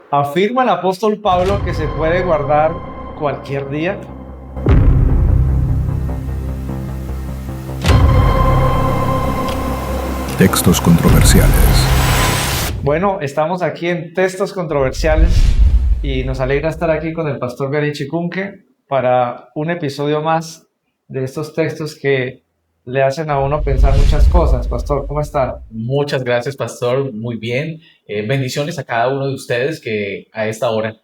Afirma el apóstol Pablo que se puede guardar cualquier día. Textos controversiales. Bueno, estamos aquí en Textos Controversiales y nos alegra estar aquí con el pastor Gary Chicunque para un episodio más de estos textos que le hacen a uno pensar muchas cosas. Pastor, ¿cómo está? Muchas gracias, pastor. Muy bien. Bendiciones a cada uno de ustedes que a esta hora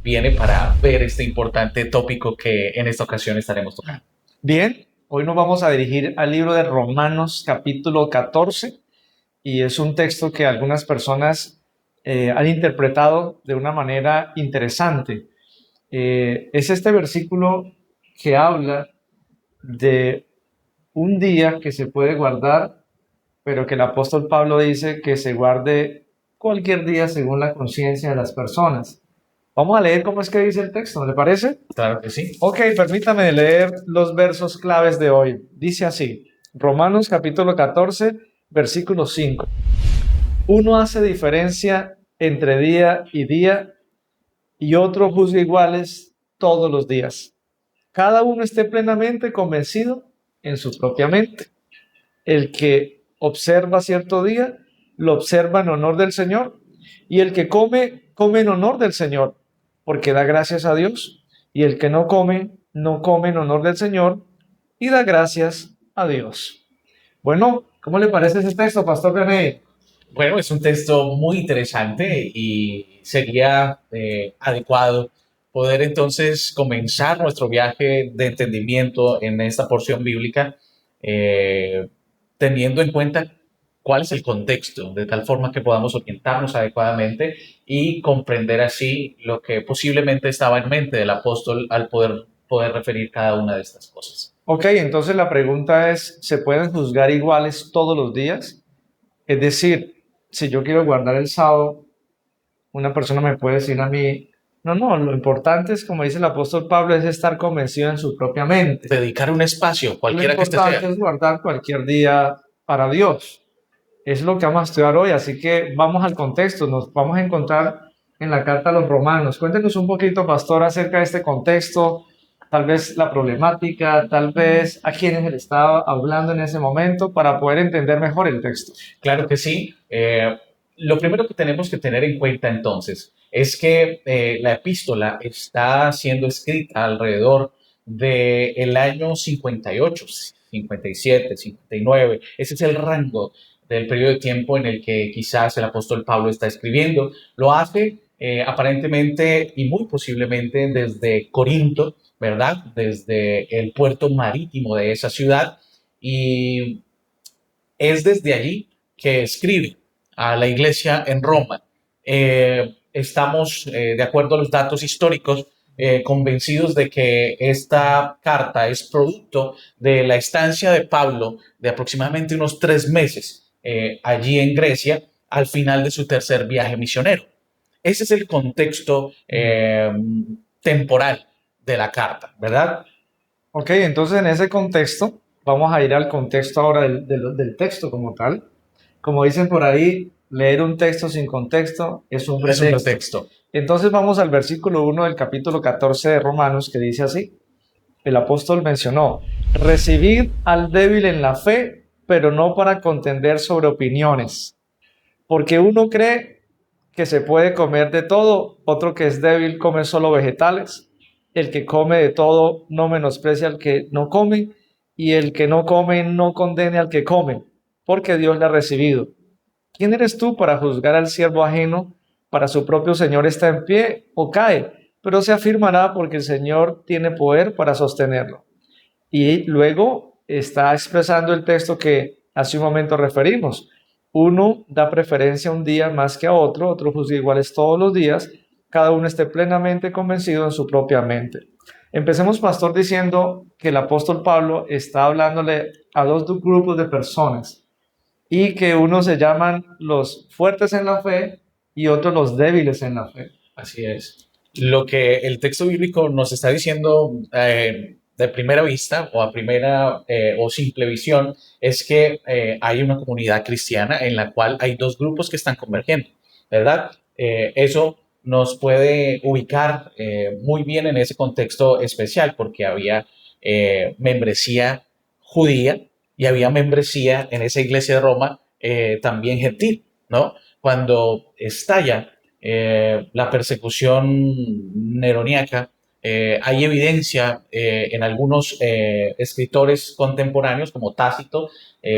viene para ver este importante tópico que en esta ocasión estaremos tocando. Bien, hoy nos vamos a dirigir al libro de Romanos capítulo 14 y es un texto que algunas personas han interpretado de una manera interesante. Es este versículo que habla de un día que se puede guardar, pero que el apóstol Pablo dice que se guarde cualquier día según la conciencia de las personas. Vamos a leer cómo es que dice el texto, ¿le parece? Claro que sí. Ok, permítame leer los versos claves de hoy. Dice así, Romanos capítulo 14, versículo 5. Uno hace diferencia entre día y otro juzga iguales todos los días. Cada uno esté plenamente convencido en su propia mente. El que observa cierto día, lo observa en honor del Señor, y el que come, come en honor del Señor, porque da gracias a Dios, y el que no come, no come en honor del Señor, y da gracias a Dios. Bueno, ¿cómo le parece ese texto, Pastor René? Bueno, es un texto muy interesante y sería adecuado poder entonces comenzar nuestro viaje de entendimiento en esta porción bíblica teniendo en cuenta cuál es el contexto, de tal forma que podamos orientarnos adecuadamente y comprender así lo que posiblemente estaba en mente del apóstol al poder referir cada una de estas cosas. Ok, entonces la pregunta es, ¿se pueden juzgar iguales todos los días? Es decir, si yo quiero guardar el sábado, una persona me puede decir a mí, no, lo importante es, como dice el apóstol Pablo, es estar convencido en su propia mente. Dedicar un espacio, Lo cualquiera que este importante sea. es guardar cualquier día para Dios. Es lo que vamos a estudiar hoy, así que vamos al contexto, nos vamos a encontrar en la carta a los romanos. Cuéntenos un poquito, pastor, acerca de este contexto, tal vez la problemática, tal vez a quienes él estaba hablando en ese momento para poder entender mejor el texto. Claro que sí. Lo primero que tenemos que tener en cuenta entonces es que la epístola está siendo escrita alrededor del año 58, 57, 59. Ese es el rango del periodo de tiempo en el que quizás el apóstol Pablo está escribiendo. Lo hace aparentemente y muy posiblemente desde Corinto, ¿verdad? Desde el puerto marítimo de esa ciudad. Y es desde allí que escribe a la iglesia en Roma. Estamos, de acuerdo a los datos históricos, convencidos de que esta carta es producto de la estancia de Pablo de aproximadamente unos 3 meses allí en Grecia al final de su tercer viaje misionero. Ese es el contexto temporal de la carta, ¿verdad? Ok, entonces en ese contexto, vamos a ir al contexto ahora del texto como tal. Como dicen por ahí, leer un texto sin contexto es un Es un pretexto. pretexto. Entonces vamos al versículo 1 del capítulo 14 de Romanos que dice así. El apóstol mencionó, recibid al débil en la fe, pero no para contender sobre opiniones. Porque uno cree que se puede comer de todo, otro que es débil come solo vegetales. El que come de todo no menosprecia al que no come, y el que no come no condene al que come, porque Dios le ha recibido. ¿Quién eres tú para juzgar al siervo ajeno? Para su propio Señor está en pie o cae, pero se afirmará porque el Señor tiene poder para sostenerlo. Y luego está expresando el texto que hace un momento referimos. Uno da preferencia a un día más que a otro, otro juzga iguales todos los días, cada uno esté plenamente convencido en su propia mente. Empecemos, pastor, diciendo que el apóstol Pablo está hablándole a dos grupos de personas y que unos se llaman los fuertes en la fe y otros los débiles en la fe. Así es. Lo que el texto bíblico nos está diciendo de primera vista o a primera o simple visión es que hay una comunidad cristiana en la cual hay dos grupos que están convergiendo, ¿verdad? Eso nos puede ubicar muy bien en ese contexto especial, porque había membresía judía y había membresía en esa iglesia de Roma también gentil, ¿no? Cuando estalla la persecución neroníaca, hay evidencia en algunos escritores contemporáneos como Tácito,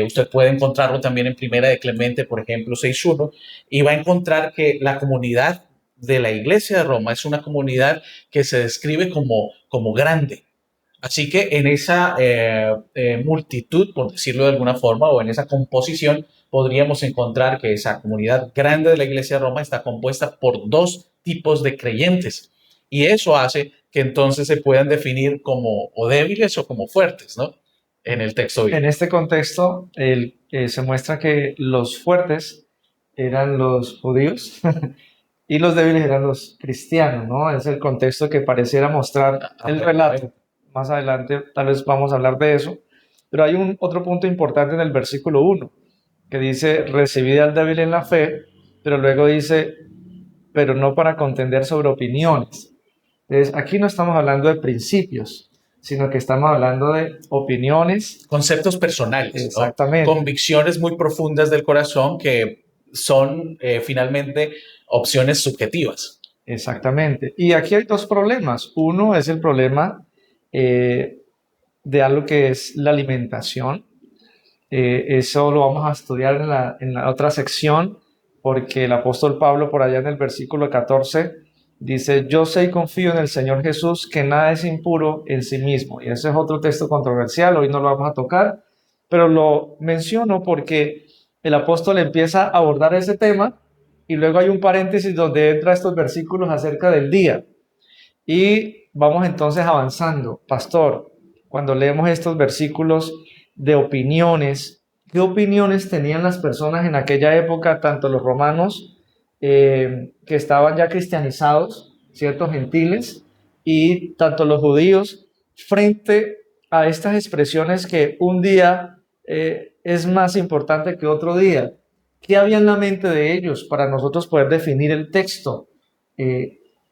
usted puede encontrarlo también en Primera de Clemente, por ejemplo, 6.1, y va a encontrar que la comunidad de la iglesia de Roma es una comunidad que se describe como grande. Así que en esa multitud, por decirlo de alguna forma, o en esa composición, podríamos encontrar que esa comunidad grande de la iglesia de Roma está compuesta por dos tipos de creyentes. Y eso hace que entonces se puedan definir como o débiles o como fuertes, ¿no? En el texto En bíblico. este contexto, se muestra que los fuertes eran los judíos y los débiles eran los cristianos, ¿no? Es el contexto que pareciera mostrar el relato. Más adelante tal vez vamos a hablar de eso. Pero hay otro punto importante en el versículo 1, que dice, recibid al débil en la fe, pero luego dice, pero no para contender sobre opiniones. Entonces, aquí no estamos hablando de principios, sino que estamos hablando de opiniones. Conceptos personales, ¿no? Exactamente. Convicciones muy profundas del corazón que son finalmente opciones subjetivas. Exactamente. Y aquí hay dos problemas. Uno es el problema de algo que es la alimentación. Eso lo vamos a estudiar en la otra sección, porque el apóstol Pablo por allá en el versículo 14 dice, yo sé y confío en el Señor Jesús que nada es impuro en sí mismo. Y ese es otro texto controversial, hoy no lo vamos a tocar, pero lo menciono porque el apóstol empieza a abordar ese tema y luego hay un paréntesis donde entra estos versículos acerca del día. Y vamos entonces avanzando. Pastor, cuando leemos estos versículos de opiniones, ¿qué opiniones tenían las personas en aquella época, tanto los romanos que estaban ya cristianizados, ciertos gentiles, y tanto los judíos, frente a estas expresiones que un día es más importante que otro día? ¿Qué había en la mente de ellos para nosotros poder definir el texto?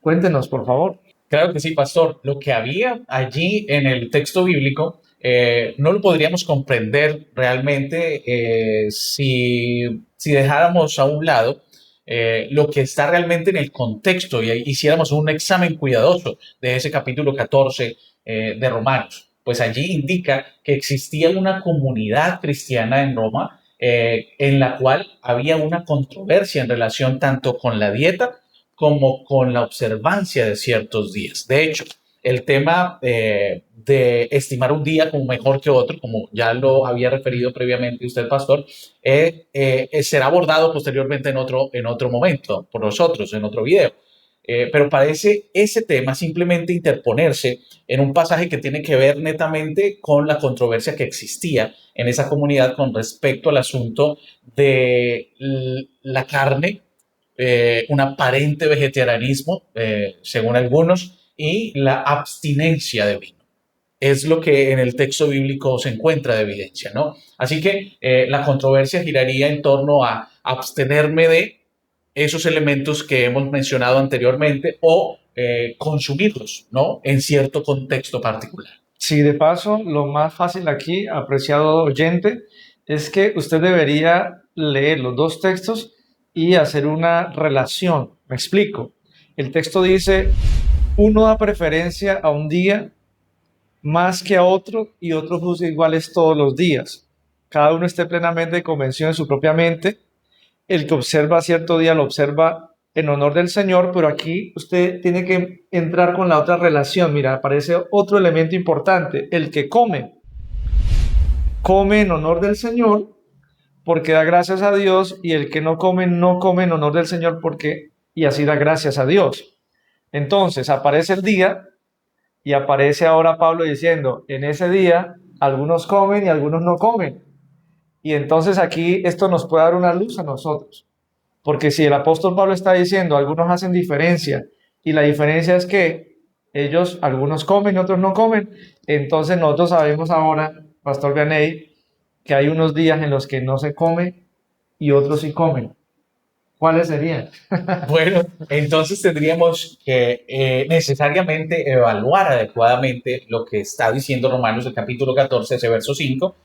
Cuéntenos, por favor. Claro que sí, pastor. Lo que había allí en el texto bíblico no lo podríamos comprender realmente si dejáramos a un lado lo que está realmente en el contexto y hiciéramos un examen cuidadoso de ese capítulo 14 de Romanos. Pues allí indica que existía una comunidad cristiana en Roma en la cual había una controversia en relación tanto con la dieta como con la observancia de ciertos días. De hecho, el tema de estimar un día como mejor que otro, como ya lo había referido previamente usted, pastor, será abordado posteriormente en otro momento por nosotros, en otro video. Pero parece ese tema simplemente interponerse en un pasaje que tiene que ver netamente con la controversia que existía en esa comunidad con respecto al asunto de la carne, un aparente vegetarianismo, según algunos, y la abstinencia de vino. Es lo que en el texto bíblico se encuentra de evidencia, ¿no? Así que la controversia giraría en torno a abstenerme de esos elementos que hemos mencionado anteriormente o consumirlos, ¿no? En cierto contexto particular. Sí, de paso, lo más fácil aquí, apreciado oyente, es que usted debería leer los dos textos y hacer una relación. Me explico. El texto dice, uno da preferencia a un día más que a otro y otro juzga iguales todos los días. Cada uno esté plenamente convencido en su propia mente. El que observa cierto día lo observa en honor del Señor, pero aquí usted tiene que entrar con la otra relación. Mira, aparece otro elemento importante. El que come en honor del Señor porque da gracias a Dios, y el que no come en honor del Señor porque y así da gracias a Dios. Entonces aparece el día y aparece ahora Pablo diciendo, en ese día algunos comen y algunos no comen. Y entonces aquí esto nos puede dar una luz a nosotros. Porque si el apóstol Pablo está diciendo, algunos hacen diferencia, y la diferencia es que algunos comen y otros no comen, entonces nosotros sabemos ahora, Pastor Vianney, que hay unos días en los que no se come y otros sí comen. ¿Cuáles serían? Bueno, entonces tendríamos que necesariamente evaluar adecuadamente lo que está diciendo Romanos, el capítulo 14, ese verso 5,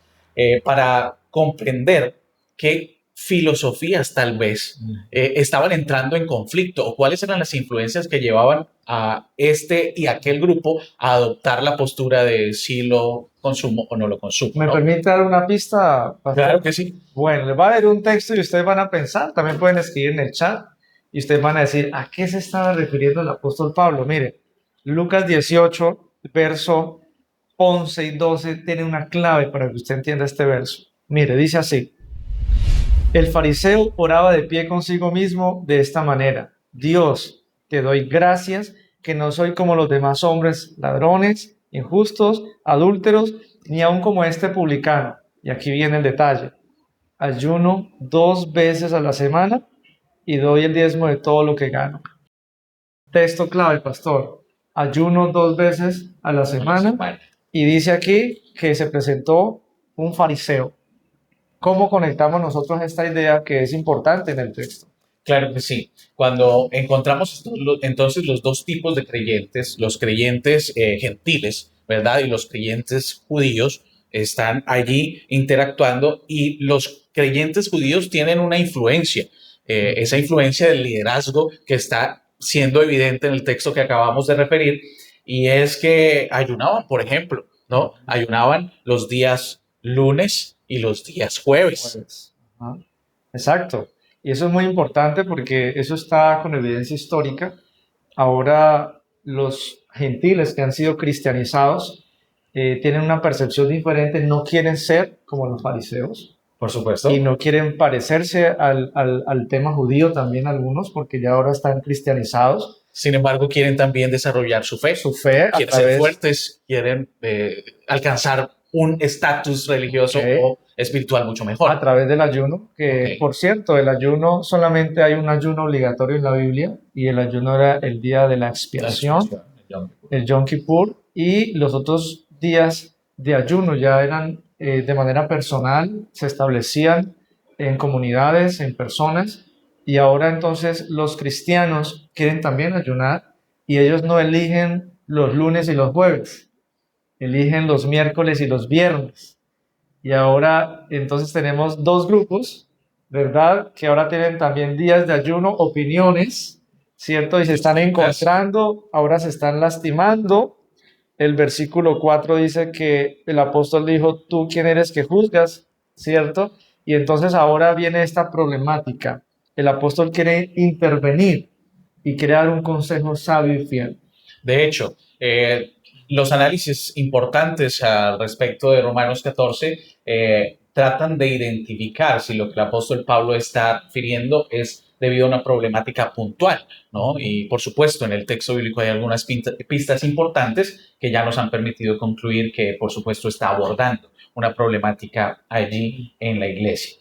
para comprender qué filosofías tal vez estaban entrando en conflicto o cuáles eran las influencias que llevaban a este y aquel grupo a adoptar la postura de si lo consumo o no lo consumo, ¿Me ¿no? permite dar una pista, pastor? Claro que sí. Bueno, les va a dar un texto y ustedes van a pensar, también pueden escribir en el chat y ustedes van a decir, ¿a qué se estaba refiriendo el apóstol Pablo? Mire, Lucas 18, verso 11 y 12 tiene una clave para que usted entienda este verso. Mire, dice así: el fariseo oraba de pie consigo mismo de esta manera: Dios, te doy gracias que no soy como los demás hombres, ladrones, injustos, adúlteros, ni aun como este publicano. Y aquí viene el detalle: ayuno 2 veces a la semana y doy el diezmo de todo lo que gano. Texto clave, pastor: ayuno 2 veces a la semana. Bueno, Y dice aquí que se presentó un fariseo. ¿Cómo conectamos nosotros esta idea que es importante en el texto? claro que sí. Cuando encontramos entonces los dos tipos de creyentes, los creyentes gentiles, ¿verdad? Y los creyentes judíos están allí interactuando y los creyentes judíos tienen una influencia, esa influencia del liderazgo que está siendo evidente en el texto que acabamos de referir, y es que ayunaban, por ejemplo, ¿no? Ayunaban los días lunes y los días jueves. Pues, ajá. Exacto. Y eso es muy importante porque eso está con evidencia histórica. Ahora los gentiles que han sido cristianizados tienen una percepción diferente, no quieren ser como los fariseos Por supuesto. y no quieren parecerse al tema judío también algunos porque ya ahora están cristianizados. Sin embargo, quieren también desarrollar su fe. Su fe a Quieren ser través fuertes, quieren alcanzar un estatus religioso Ok. o espiritual mucho a mejor. través del ayuno, que Ok. por cierto, el ayuno solamente hay un ayuno obligatorio en la Biblia y el ayuno era el día de la expiación, el Yom Kippur, y los otros días de ayuno ya eran de manera personal, se establecían en comunidades, en personas, y ahora entonces los cristianos quieren también ayunar y ellos no eligen los lunes y los jueves, eligen los miércoles y los viernes. Y ahora entonces tenemos dos grupos, ¿verdad? Que ahora tienen también días de ayuno, opiniones, ¿cierto? Y se están encontrando, ahora se están lastimando. El versículo 4 dice que el apóstol dijo: ¿tú quién eres que juzgas? ¿Cierto? Y entonces ahora viene esta problemática. El apóstol quiere intervenir y quiere dar un consejo sabio y fiel. De hecho, los análisis importantes al respecto de Romanos 14 tratan de identificar si lo que el apóstol Pablo está refiriendo es debido a una problemática puntual, ¿no? Y por supuesto, en el texto bíblico hay algunas pistas importantes que ya nos han permitido concluir que, por supuesto, está abordando una problemática allí en la iglesia.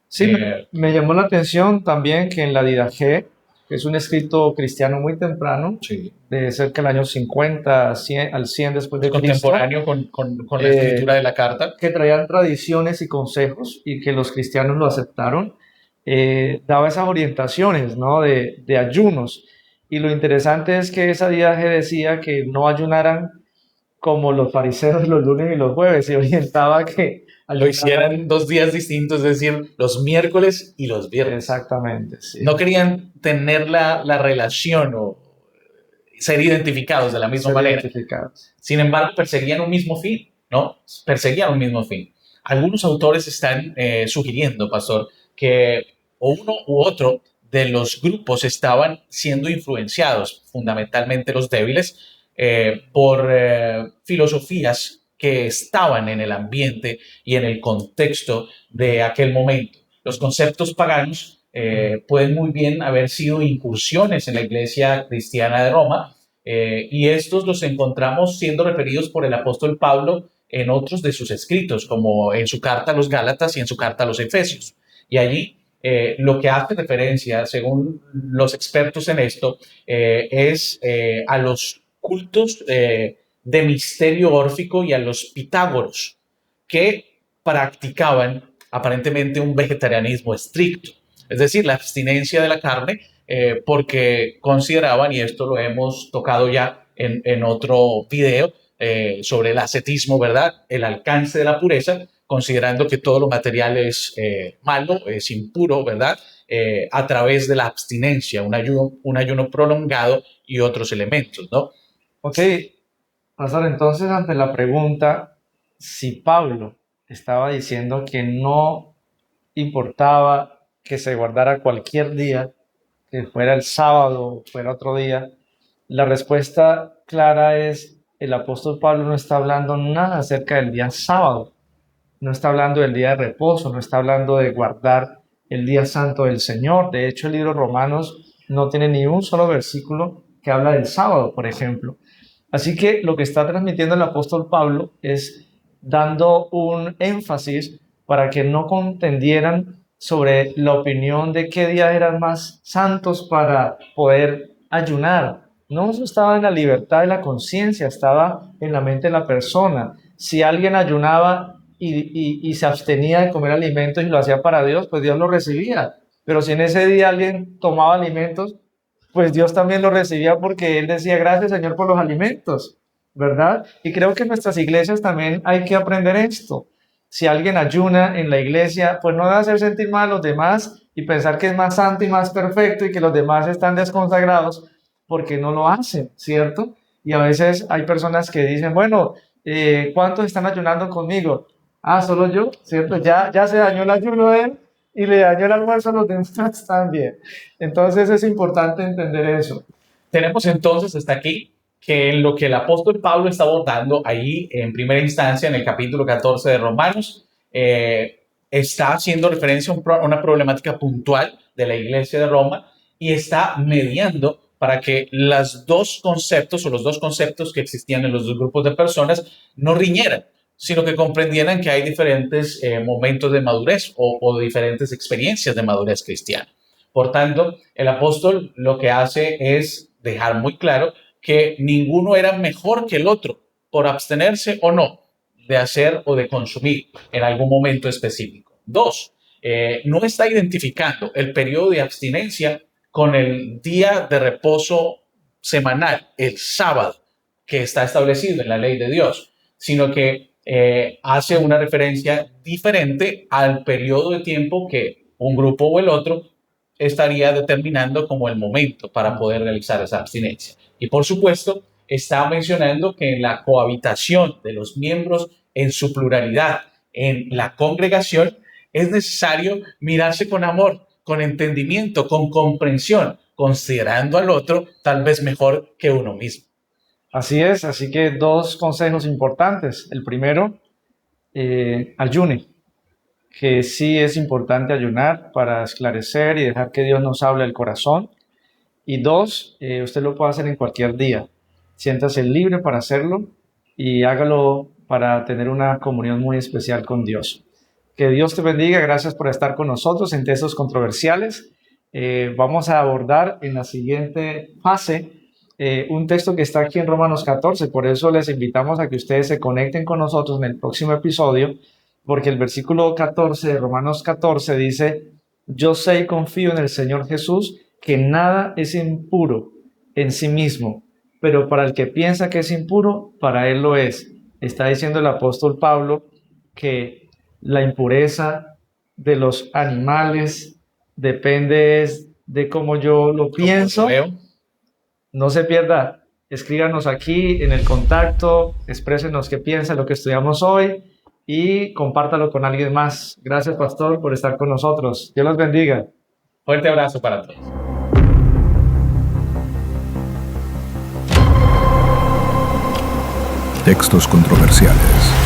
Sí, me llamó la atención también que en la Didaché, que es un escrito cristiano muy temprano, Sí. de cerca del año 50 al 100 después de Cristo, Contemporáneo con la escritura de la carta. que traían tradiciones y consejos y que los cristianos lo aceptaron, daba esas orientaciones, ¿no? de ayunos. Y lo interesante es que esa Didaché decía que no ayunaran como los fariseos los lunes y los jueves, y orientaba a que Lo hicieran 2 días distintos, es decir, los miércoles y los viernes. Exactamente, sí. No querían tener la relación o ser identificados de la misma Ser manera. identificados. Sin embargo, perseguían un mismo fin, ¿no? Perseguían un mismo fin. Algunos autores están sugiriendo, pastor, que uno u otro de los grupos estaban siendo influenciados, fundamentalmente los débiles, por filosofías que estaban en el ambiente y en el contexto de aquel momento. Los conceptos paganos pueden muy bien haber sido incursiones en la iglesia cristiana de Roma, y estos los encontramos siendo referidos por el apóstol Pablo en otros de sus escritos, como en su carta a los Gálatas y en su carta a los Efesios. Y allí lo que hace referencia, según los expertos en esto, es a los cultos de misterio órfico y a los pitágoros, que practicaban aparentemente un vegetarianismo estricto. es decir, la abstinencia de la carne, porque consideraban, y esto lo hemos tocado ya en otro video, sobre el ascetismo, ¿verdad? El alcance de la pureza, considerando que todo lo material es malo, es impuro, ¿verdad? A través de la abstinencia, un ayuno prolongado y otros elementos, ¿no? Ok, pastor, entonces ante la pregunta, si Pablo estaba diciendo que no importaba que se guardara cualquier día, que fuera el sábado o fuera otro día, la respuesta clara es, el apóstol Pablo no está hablando nada acerca del día sábado, no está hablando del día de reposo, no está hablando de guardar el día santo del Señor. De hecho, el libro de Romanos no tiene ni un solo versículo que habla del sábado, por ejemplo. Así que lo que está transmitiendo el apóstol Pablo es dando un énfasis para que no contendieran sobre la opinión de qué días eran más santos para poder ayunar. No, eso estaba en la libertad de la conciencia, estaba en la mente de la persona. Si alguien ayunaba y se abstenía de comer alimentos y lo hacía para Dios, pues Dios lo recibía. Pero si en ese día alguien tomaba alimentos, pues Dios también lo recibía porque Él decía, gracias Señor por los alimentos, ¿verdad? Y creo que en nuestras iglesias también hay que aprender esto. Si alguien ayuna en la iglesia, pues no debe hacer sentir mal a los demás y pensar que es más santo y más perfecto y que los demás están desconsagrados porque no lo hacen, ¿cierto? Y a veces hay personas que dicen, bueno, ¿cuántos están ayunando conmigo? Ah, solo yo, ¿cierto? Ya se dañó el ayuno de él y le dañó el almuerzo a los demás también. Entonces es importante entender eso. Tenemos entonces hasta aquí que en lo que el apóstol Pablo está abordando ahí en primera instancia en el capítulo 14 de Romanos, está haciendo referencia a una problemática puntual de la iglesia de Roma y está mediando para que los dos conceptos que existían en los dos grupos de personas no riñeran, sino que comprendieran que hay diferentes momentos de madurez o diferentes experiencias de madurez cristiana. Por tanto, el apóstol lo que hace es dejar muy claro que ninguno era mejor que el otro por abstenerse o no de hacer o de consumir en algún momento específico. Dos, no está identificando el periodo de abstinencia con el día de reposo semanal, el sábado, que está establecido en la ley de Dios, sino que hace una referencia diferente al periodo de tiempo que un grupo o el otro estaría determinando como el momento para poder realizar esa abstinencia. Y por supuesto, está mencionando que en la cohabitación de los miembros en su pluralidad, en la congregación, es necesario mirarse con amor, con entendimiento, con comprensión, considerando al otro tal vez mejor que uno mismo. Así es, así que dos consejos importantes. El primero, ayune, que sí es importante ayunar para esclarecer y dejar que Dios nos hable el corazón. Y dos, usted lo puede hacer en cualquier día. Siéntase libre para hacerlo y hágalo para tener una comunión muy especial con Dios. Que Dios te bendiga, gracias por estar con nosotros en Textos Controversiales. Vamos a abordar en la siguiente fase un texto que está aquí en Romanos 14, por eso les invitamos a que ustedes se conecten con nosotros en el próximo episodio, porque el versículo 14 de Romanos 14 dice, yo sé y confío en el Señor Jesús, que nada es impuro en sí mismo, pero para el que piensa que es impuro, para él lo es. Está diciendo el apóstol Pablo que la impureza de los animales depende de cómo yo lo pienso. No se pierda, escríbanos aquí en el contacto, exprésenos qué piensa lo que estudiamos hoy y compártalo con alguien más. Gracias, pastor, por estar con nosotros. Dios los bendiga. Fuerte abrazo para todos. Textos controversiales.